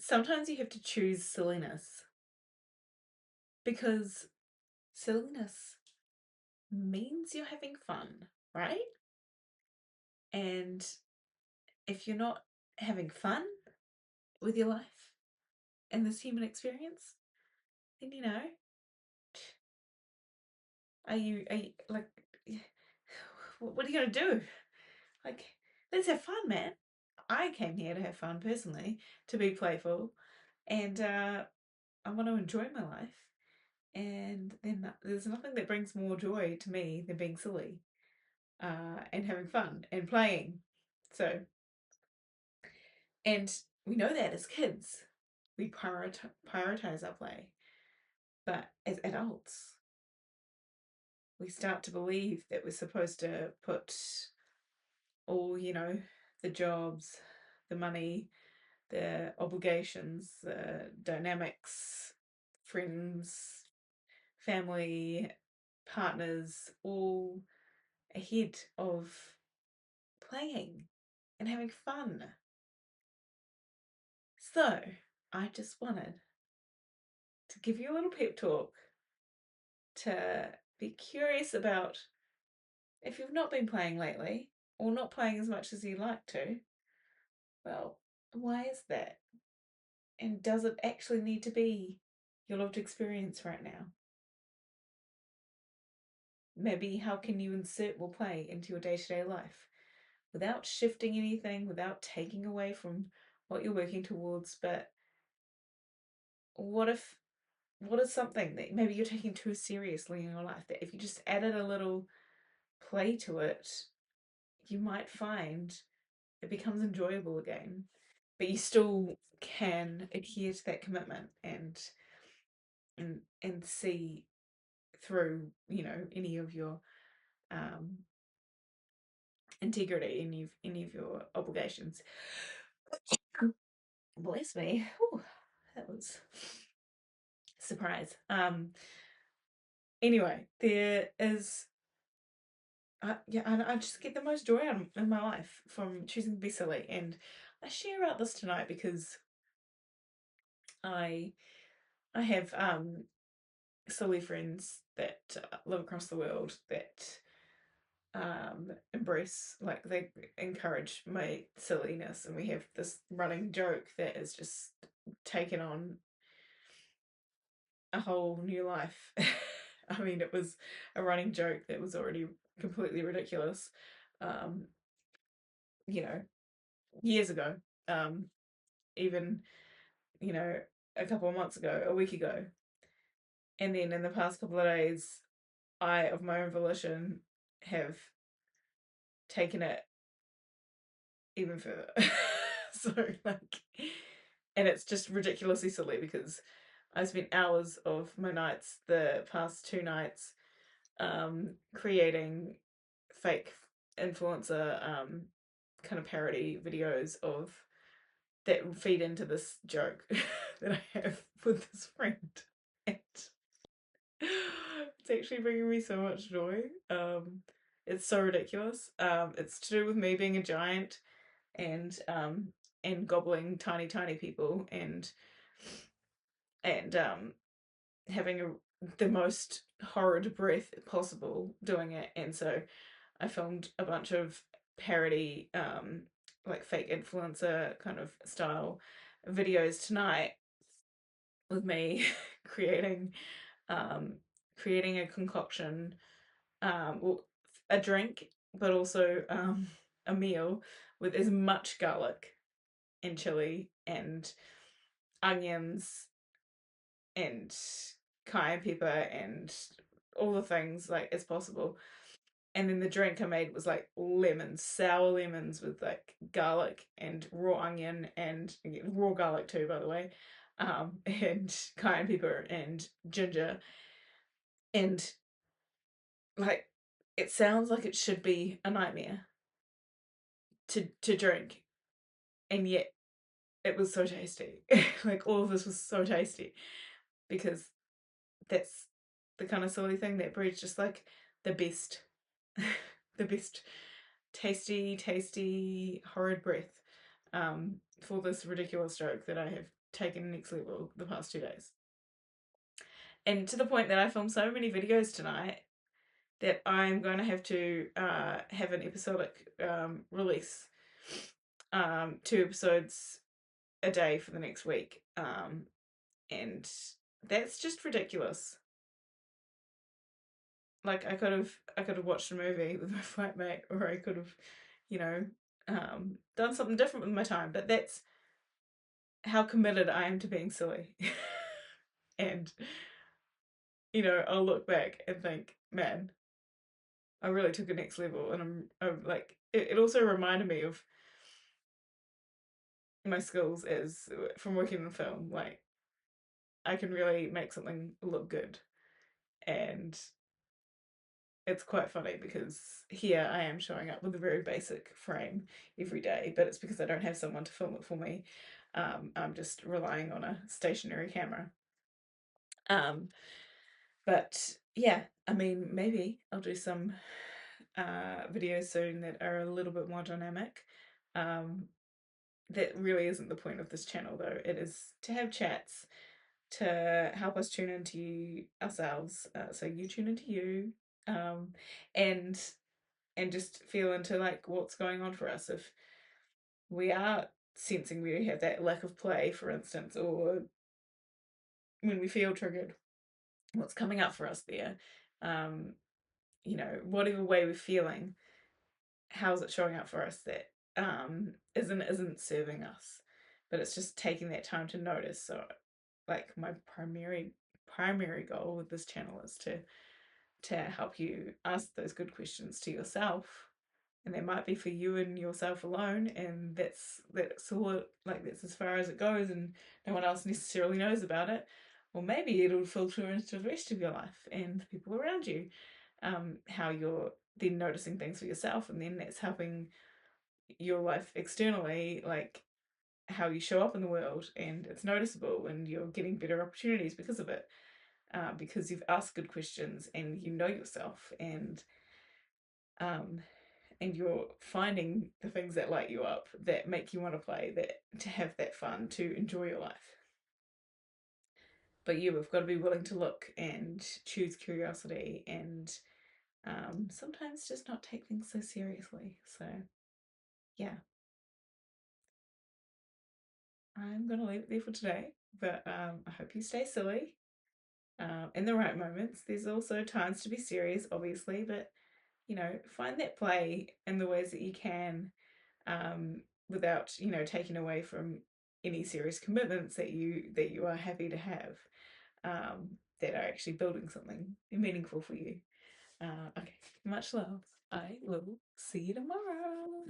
Sometimes you have to choose silliness because silliness means you're having fun, right? And if you're not having fun with your life and this human experience, then are you like, what are you gonna do? Like, let's have fun, man. I came here to have fun personally, to be playful, and I want to enjoy my life. And then there's nothing that brings more joy to me than being silly and having fun and playing. So, and we know that as kids, we prioritize our play. But as adults, we start to believe that we're supposed to put all, the jobs, the money, the obligations, the dynamics, friends, family, partners, all ahead of playing and having fun. So, I just wanted to give you a little pep talk to be curious about if you've not been playing lately or not playing as much as you'd like to, well, why is that? And does it actually need to be your lived experience right now? Maybe how can you insert more play into your day-to-day life without shifting anything, without taking away from what you're working towards? But what if what is something that maybe you're taking too seriously in your life that if you just added a little play to it, you might find it becomes enjoyable again, but you still can adhere to that commitment and see through, any of your um integrity, any of your obligations. Bless me. Whew, that was a surprise. Anyway, there is yeah, and I just get the most joy out in my life from choosing to be silly, and I share about this tonight because I I have silly friends that live across the world that embrace, like, they encourage my silliness, and we have this running joke that is just taken on a whole new life. I mean, it was a running joke that was already completely ridiculous, um, you know, years ago. Um, even, you know, a couple of months ago, a week ago. And then in the past couple of days, I, of my own volition, have taken it even further. So, like, and it's just ridiculously silly because I spent hours of my nights, the past 2 nights, creating fake influencer kind of parody videos of that feed into this joke that I have with this friend. And it's actually bringing me so much joy. It's so ridiculous. It's to do with me being a giant and gobbling tiny people and having the most horrid breath possible doing it. And so I filmed a bunch of parody, like fake influencer kind of style videos tonight with me creating um, creating a concoction, well, a drink, but also a meal with as much garlic and chili and onions and cayenne pepper and all the things like as possible. And then the drink I made was like lemons, sour lemons with like garlic and raw onion and raw garlic too, by the way, and cayenne pepper and ginger. And like, it sounds like it should be a nightmare to drink, and yet it was so tasty. Like, all of this was so tasty because that's the kind of silly thing that breeds just like the best, the best tasty, horrid breath for this ridiculous joke that I have taken next level the past 2 days. And to the point that I filmed so many videos tonight that I'm going to have to have an episodic release, 2 episodes a day for the next week. And that's just ridiculous. Like I could have watched a movie with my flatmate, or I could have, you know, done something different with my time. But that's how committed I am to being silly. And I'll look back and think, man, I really took it next level. And I'm like, it also reminded me of my skills as from working in film. Like, I can really make something look good, and it's quite funny because here I am showing up with a very basic frame every day, but it's because I don't have someone to film it for me. I'm just relying on a stationary camera. Um, but yeah, I mean, maybe I'll do some videos soon that are a little bit more dynamic. That really isn't the point of this channel, though. It is to have chats to help us tune into ourselves, so you tune into you, um, and just feel into like what's going on for us. If we are sensing we have that lack of play, for instance, or when we feel triggered, what's coming up for us there, um, whatever way we're feeling, how's it showing up for us that isn't serving us, but it's just taking that time to notice. So like my primary goal with this channel is to help you ask those good questions to yourself, and that might be for you and yourself alone, and that's all, like that's as far as it goes, and no one else necessarily knows about it. Or maybe it'll filter into the rest of your life and the people around you, how you're then noticing things for yourself, and then that's helping your life externally, like how you show up in the world, and it's noticeable, and you're getting better opportunities because of it, because you've asked good questions and you know yourself, um, and you're finding the things that light you up, that make you want to play, that to have that fun, to enjoy your life. But you have got to be willing to look and choose curiosity, and sometimes just not take things so seriously. So yeah, I'm gonna leave it there for today. But I hope you stay silly in the right moments. There's also times to be serious, obviously, but find that play in the ways that you can, without taking away from any serious commitments that you are happy to have, that are actually building something meaningful for you. Okay, much love. I will see you tomorrow.